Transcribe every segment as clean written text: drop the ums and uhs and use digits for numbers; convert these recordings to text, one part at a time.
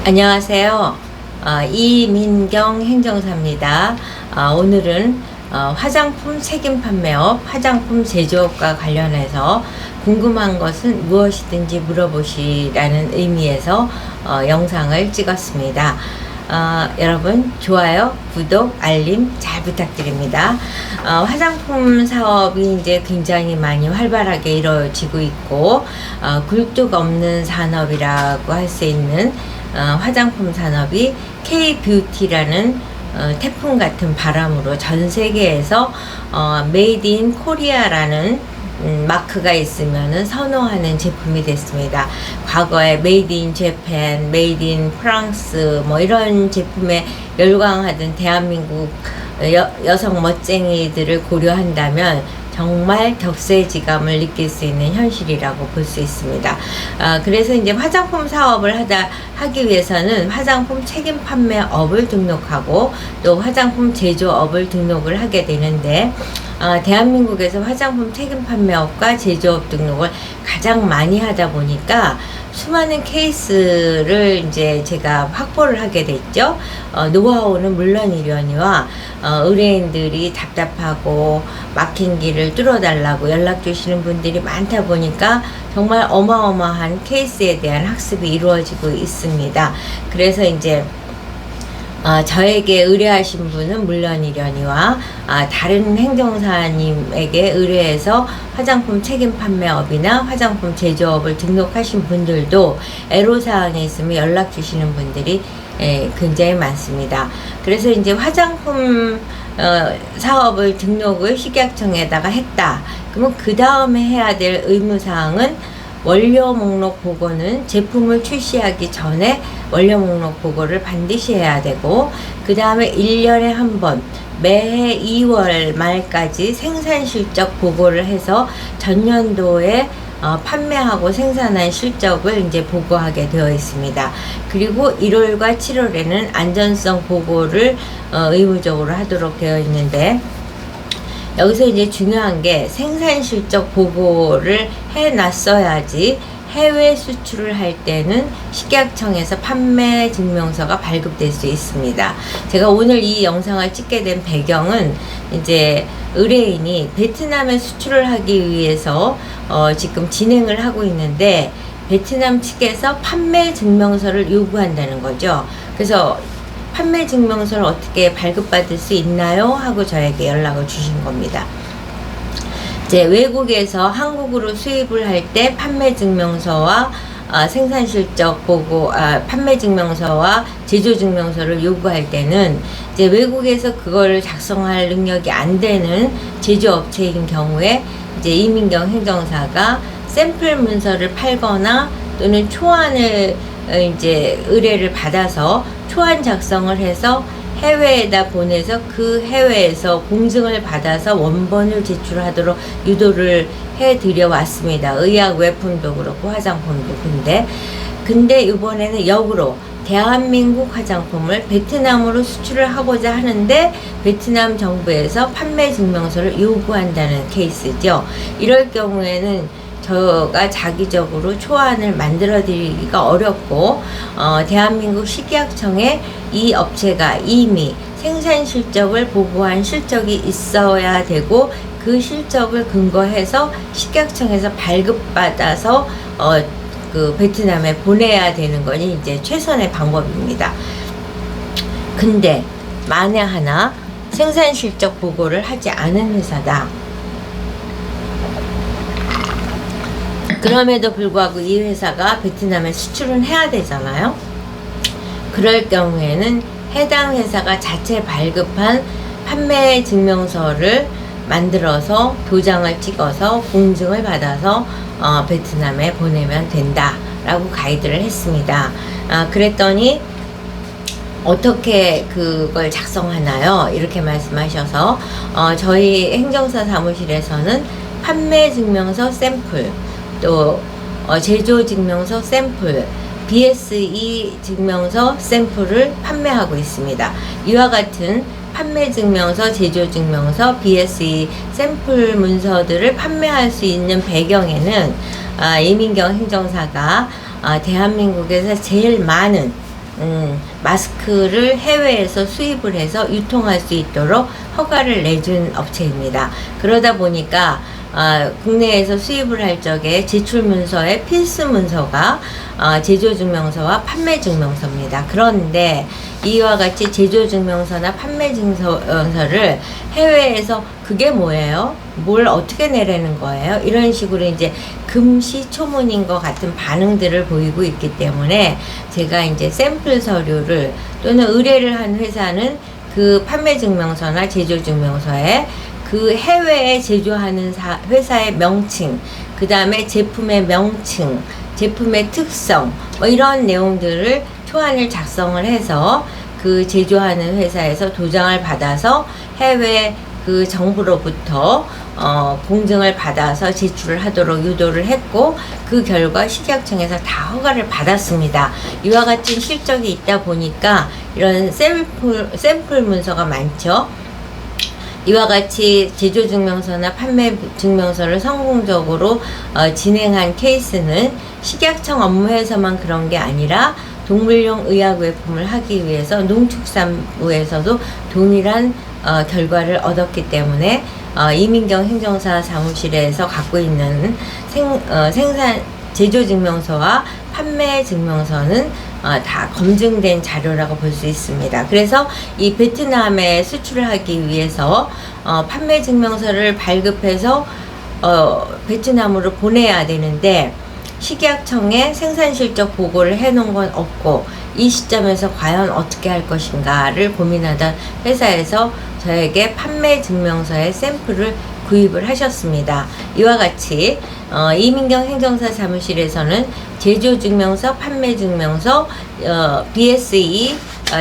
안녕하세요. 이민경 행정사입니다. 오늘은 화장품 책임 판매업, 화장품 제조업과 관련해서 궁금한 것은 무엇이든지 물어보시라는 의미에서 영상을 찍었습니다. 여러분 좋아요, 구독, 알림 잘 부탁드립니다. 화장품 사업이 이제 굉장히 많이 활발하게 이루어지고 있고 굴뚝 없는 산업이라고 할 수 있는 화장품 산업이 K-뷰티라는 태풍 같은 바람으로 전 세계에서 메이드 인 코리아라는 마크가 있으면은 선호하는 제품이 됐습니다. 과거에 메이드 인 재팬, 메이드 인 프랑스 뭐 이런 제품에 열광하던 대한민국 여성 멋쟁이들을 고려한다면 정말 격세지감을 느낄 수 있는 현실이라고 볼 수 있습니다. 그래서 이제 화장품 사업을 하기 위해서는 화장품 책임 판매업을 등록하고 또 화장품 제조업을 등록을 하게 되는데 대한민국에서 화장품 책임 판매업과 제조업 등록을 가장 많이 하다 보니까 수많은 케이스를 이제 제가 확보를 하게 됐죠. 노하우는 물론이려니와 의뢰인들이 답답하고 막힌 길을 뚫어달라고 연락 주시는 분들이 많다 보니까 정말 어마어마한 케이스에 대한 학습이 이루어지고 있습니다. 그래서 이제 저에게 의뢰하신 분은 물론이려니와 다른 행정사님에게 의뢰해서 화장품 책임 판매업이나 화장품 제조업을 등록하신 분들도 애로사항이 있으면 연락 주시는 분들이 굉장히 많습니다. 그래서 이제 화장품 사업을 등록을 식약청에다가 했다. 그러면 그 다음에 해야 될 의무사항은 원료 목록 보고는 제품을 출시하기 전에 원료 목록 보고를 반드시 해야 되고, 그 다음에 1년에 한 번 매해 2월 말까지 생산 실적 보고를 해서 전년도에 판매하고 생산한 실적을 이제 보고하게 되어 있습니다. 그리고 1월과 7월에는 안전성 보고를 의무적으로 하도록 되어 있는데, 여기서 이제 중요한 게 생산 실적 보고를 해놨어야지 해외 수출을 할 때는 식약청에서 판매 증명서가 발급될 수 있습니다. 제가 오늘 이 영상을 찍게 된 배경은 이제 의뢰인이 베트남에 수출을 하기 위해서 지금 진행을 하고 있는데 베트남 측에서 판매 증명서를 요구한다는 거죠. 그래서 판매 증명서를 어떻게 발급받을 수 있나요? 하고 저에게 연락을 주신 겁니다. 이제 외국에서 한국으로 수입을 할 때 판매 증명서와 생산 실적 보고 판매 증명서와 제조 증명서를 요구할 때는 이제 외국에서 그걸 작성할 능력이 안 되는 제조업체인 경우에 이제 이민경 행정사가 샘플 문서를 팔거나 또는 초안을 이제 의뢰를 받아서 초안 작성을 해서 해외에다 보내서 그 해외에서 공증을 받아서 원본을 제출하도록 유도를 해드려 왔습니다. 의약 외품도 그렇고 화장품도. 근데 이번에는 역으로 대한민국 화장품을 베트남으로 수출을 하고자 하는데 베트남 정부에서 판매 증명서를 요구한다는 케이스죠. 이럴 경우에는 저가 자기적으로 초안을 만들어 드리기가 어렵고 대한민국 식약청에 이 업체가 이미 생산 실적을 보고한 실적이 있어야 되고 그 실적을 근거해서 식약청에서 발급받아서 그 베트남에 보내야 되는 것이 이제 최선의 방법입니다. 근데 만에 하나 생산 실적 보고를 하지 않은 회사다. 그럼에도 불구하고 이 회사가 베트남에 수출은 해야 되잖아요. 그럴 경우에는 해당 회사가 자체 발급한 판매 증명서를 만들어서 도장을 찍어서 공증을 받아서 베트남에 보내면 된다라고 가이드를 했습니다. 그랬더니 어떻게 그걸 작성하나요? 이렇게 말씀하셔서 저희 행정사 사무실에서는 판매 증명서 샘플, 또 제조 증명서 샘플, BSE 증명서 샘플을 판매하고 있습니다. 이와 같은 판매 증명서, 제조 증명서, BSE 샘플 문서들을 판매할 수 있는 배경에는 이민경 행정사가 대한민국에서 제일 많은 마스크를 해외에서 수입을 해서 유통할 수 있도록 허가를 내준 업체입니다. 그러다 보니까 국내에서 수입을 할 적에 제출 문서의 필수 문서가 제조증명서와 판매증명서입니다. 그런데 이와 같이 제조증명서나 판매증명서를 해외에서 그게 뭐예요? 뭘 어떻게 내라는 거예요? 이런 식으로 이제 금시초문인 것 같은 반응들을 보이고 있기 때문에 제가 이제 샘플 서류를 또는 의뢰를 한 회사는 그 판매증명서나 제조증명서에 그 해외에 제조하는 회사의 명칭, 그 다음에 제품의 명칭, 제품의 특성, 뭐 이런 내용들을 초안을 작성을 해서 그 제조하는 회사에서 도장을 받아서 해외 그 정부로부터 공증을 받아서 제출을 하도록 유도를 했고, 그 결과 식약청에서 다 허가를 받았습니다. 이와 같은 실적이 있다 보니까 이런 샘플 문서가 많죠. 이와 같이 제조증명서나 판매증명서를 성공적으로 진행한 케이스는 식약청 업무에서만 그런 게 아니라 동물용 의약외품을 하기 위해서 농축산부에서도 동일한 결과를 얻었기 때문에 이민경 행정사 사무실에서 갖고 있는 생산 제조증명서와 판매증명서는 다 검증된 자료라고 볼 수 있습니다. 그래서 이 베트남에 수출을 하기 위해서 판매증명서를 발급해서 베트남으로 보내야 되는데 식약청에 생산실적 보고를 해놓은 건 없고, 이 시점에서 과연 어떻게 할 것인가를 고민하던 회사에서 저에게 판매증명서의 샘플을 구입을 하셨습니다. 이와 같이 이민경 행정사 사무실에서는 제조증명서, 판매증명서, BSE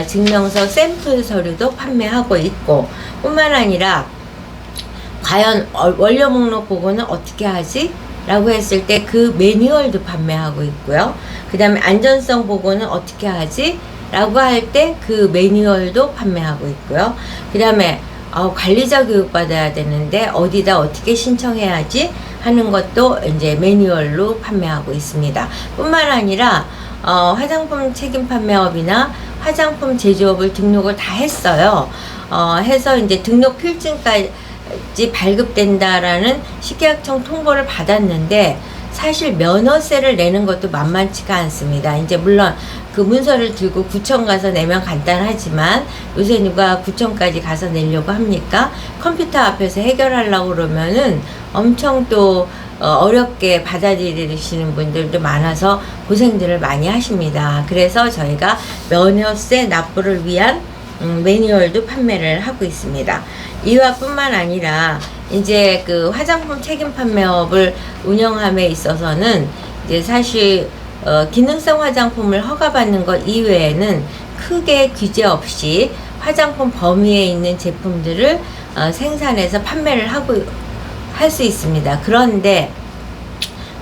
증명서 샘플 서류도 판매하고 있고, 뿐만 아니라 과연 원료 목록 보고는 어떻게 하지? 라고 했을 때 그 매뉴얼도 판매하고 있고요. 그 다음에 안전성 보고는 어떻게 하지? 라고 할 때 그 매뉴얼도 판매하고 있고요. 그 다음에 관리자 교육 받아야 되는데 어디다 어떻게 신청해야지 하는 것도 이제 매뉴얼로 판매하고 있습니다. 뿐만 아니라 화장품 책임 판매업이나 화장품 제조업을 등록을 다 했어요. 해서 이제 등록 필증까지 발급된다라는 식약청 통보를 받았는데, 사실 면허세를 내는 것도 만만치가 않습니다. 이제 물론 그 문서를 들고 구청 가서 내면 간단하지만 요새 누가 구청까지 가서 내려고 합니까? 컴퓨터 앞에서 해결하려고 그러면은 엄청 또 어렵게 받아들이시는 분들도 많아서 고생들을 많이 하십니다. 그래서 저희가 면허세 납부를 위한 매뉴얼도 판매를 하고 있습니다. 이와 뿐만 아니라 이제 그 화장품 책임 판매업을 운영함에 있어서는 이제 사실 기능성 화장품을 허가받는 것 이외에는 크게 규제 없이 화장품 범위에 있는 제품들을 생산해서 판매를 할 수 있습니다. 그런데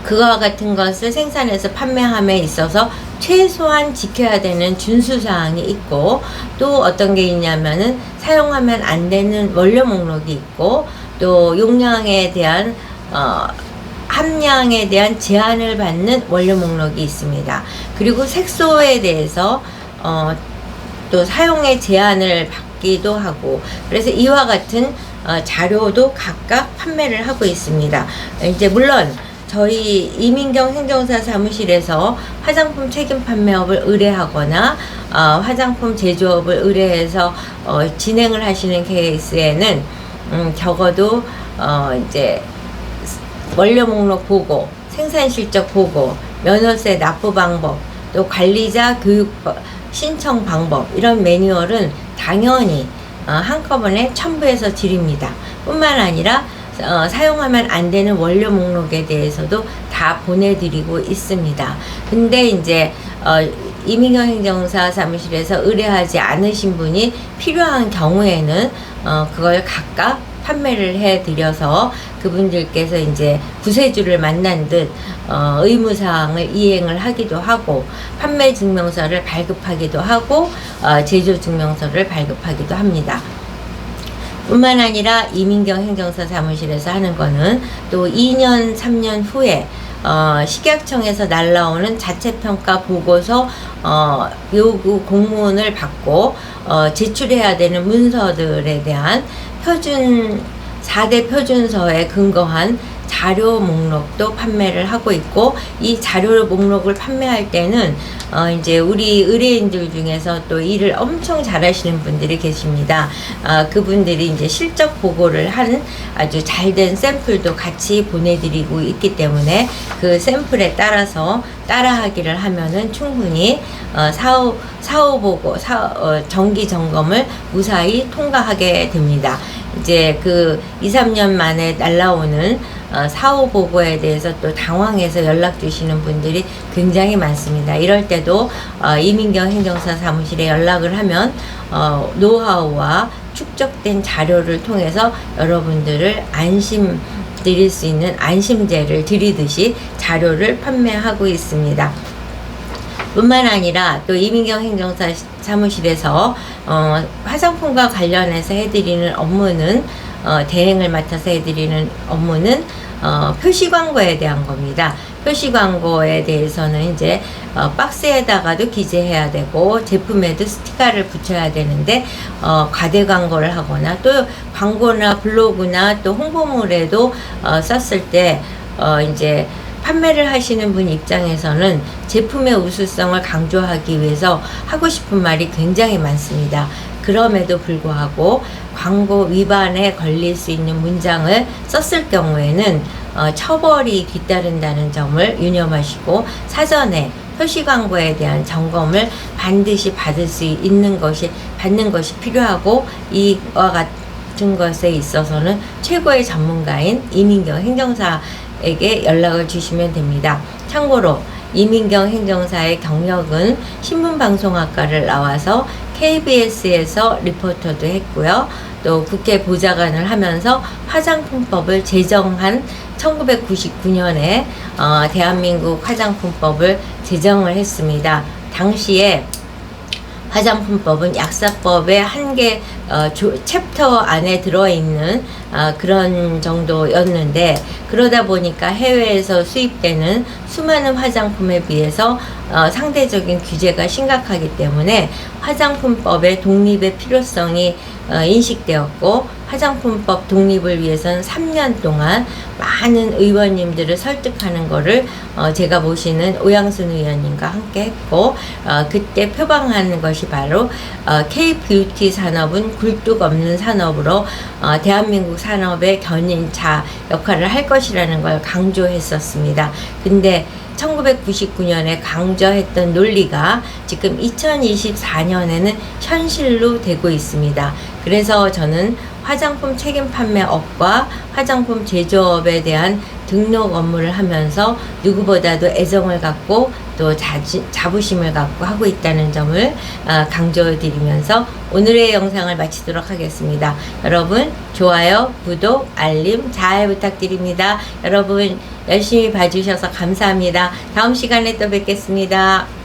그와 같은 것을 생산해서 판매함에 있어서 최소한 지켜야 되는 준수사항이 있고, 또 어떤 게 있냐면은 사용하면 안 되는 원료 목록이 있고, 또 용량에 대한 함량에 대한 제한을 받는 원료 목록이 있습니다. 그리고 색소에 대해서 또 사용의 제한을 받기도 하고, 그래서 이와 같은 자료도 각각 판매를 하고 있습니다. 이제 물론 저희 이민경 행정사 사무실에서 화장품 책임 판매업을 의뢰하거나 화장품 제조업을 의뢰해서 진행을 하시는 케이스에는 적어도 이제 원료 목록 보고, 생산 실적 보고, 면허세 납부 방법, 또 관리자 교육 신청 방법, 이런 매뉴얼은 당연히 한꺼번에 첨부해서 드립니다. 뿐만 아니라 사용하면 안 되는 원료 목록에 대해서도 다 보내드리고 있습니다. 근데 이제 이민경 행정사 사무실에서 의뢰하지 않으신 분이 필요한 경우에는 그걸 각각 판매를 해드려서 그분들께서 이제 구세주를 만난 듯 의무사항을 이행을 하기도 하고, 판매 증명서를 발급하기도 하고, 제조 증명서를 발급하기도 합니다. 뿐만 아니라 이민경 행정사 사무실에서 하는 거는 또 2년, 3년 후에 식약청에서 날라오는 자체평가 보고서 요구 공문을 받고 제출해야 되는 문서들에 대한 4대 표준서에 근거한 자료 목록도 판매를 하고 있고, 이 자료 목록을 판매할 때는 이제 우리 의뢰인들 중에서 또 일을 엄청 잘하시는 분들이 계십니다. 그분들이 이제 실적 보고를 한 아주 잘된 샘플도 같이 보내드리고 있기 때문에 그 샘플에 따라서 따라하기를 하면은 충분히 사후 보고 정기 점검을 무사히 통과하게 됩니다. 이제 그 2, 3년 만에 날라오는 사후 보고에 대해서 또 당황해서 연락 주시는 분들이 굉장히 많습니다. 이럴 때도 이민경 행정사 사무실에 연락을 하면 노하우와 축적된 자료를 통해서 여러분들을 드릴 수 있는 안심제를 드리듯이 자료를 판매하고 있습니다. 뿐만 아니라 또 이민경 행정사 사무실에서 화장품과 관련해서 해드리는 업무는 대행을 맡아서 해드리는 업무는 표시 광고에 대한 겁니다. 표시 광고에 대해서는 이제 박스에다가도 기재해야 되고 제품에도 스티커를 붙여야 되는데 과대 광고를 하거나 또 광고나 블로그나 또 홍보물에도 썼을 때 이제 판매를 하시는 분 입장에서는 제품의 우수성을 강조하기 위해서 하고 싶은 말이 굉장히 많습니다. 그럼에도 불구하고 광고 위반에 걸릴 수 있는 문장을 썼을 경우에는 처벌이 뒤따른다는 점을 유념하시고 사전에 표시 광고에 대한 점검을 반드시 받는 것이 필요하고, 이와 같은 것에 있어서는 최고의 전문가인 이민경 행정사에게 연락을 주시면 됩니다. 참고로 이민경 행정사의 경력은 신문방송학과를 나와서 KBS에서 리포터도 했고요. 또 국회 보좌관을 하면서 화장품법을 제정한 1999년에 대한민국 화장품법을 제정을 했습니다. 당시에 화장품법은 약사법의 한 개 챕터 안에 들어있는 그런 정도였는데, 그러다 보니까 해외에서 수입되는 수많은 화장품에 비해서 상대적인 규제가 심각하기 때문에 화장품법의 독립의 필요성이 인식되었고, 화장품법 독립을 위해서는 3년 동안 많은 의원님들을 설득하는 거를 제가 모시는 오양순 의원님과 함께 했고, 그때 표방한 것이 바로 K-뷰티 산업은 굴뚝 없는 산업으로 대한민국 산업의 견인차 역할을 할 것이라는 걸 강조했었습니다. 근데 1999년에 강조했던 논리가 지금 2024년에는 현실로 되고 있습니다. 그래서 저는 화장품 책임 판매업과 화장품 제조업에 대한 등록 업무를 하면서 누구보다도 애정을 갖고 또 자부심을 갖고 하고 있다는 점을 강조드리면서 오늘의 영상을 마치도록 하겠습니다. 여러분 좋아요, 구독, 알림 잘 부탁드립니다. 여러분 열심히 봐주셔서 감사합니다. 다음 시간에 또 뵙겠습니다.